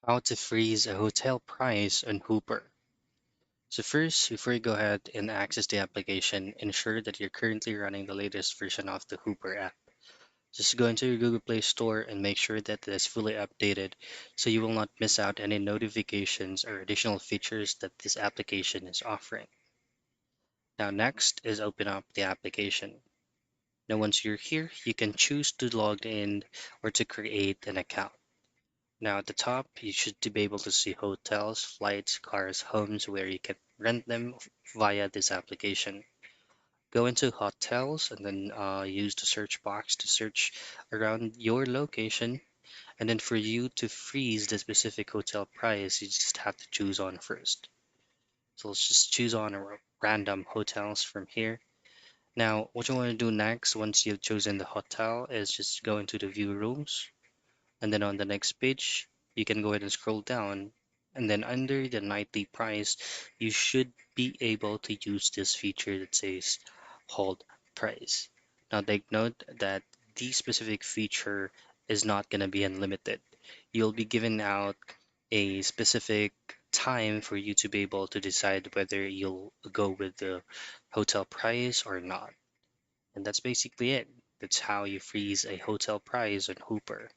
How to freeze a hotel price on Hooper. So first, before you go ahead and access the application, ensure that you're currently running the latest version of the Hooper app. Just go into your Google Play Store and make sure that it is fully updated so you will not miss out any notifications or additional features that this application is offering. Now next is open up the application. Now once you're here, you can choose to log in or to create an account. Now at the top, you should be able to see hotels, flights, cars, homes where you can rent them via this application. Go into hotels and then use the search box to search around your location. And then for you to freeze the specific hotel price, you just have to choose on first. So let's just choose on a random hotels from here. Now, what you want to do next once you've chosen the hotel is just go into the view rooms. And then on the next page, you can go ahead and scroll down. And then under the nightly price, you should be able to use this feature that says hold price. Now take note that the specific feature is not going to be unlimited. You'll be given out a specific time for you to be able to decide whether you'll go with the hotel price or not. And that's basically it. That's how you freeze a hotel price on Hooper.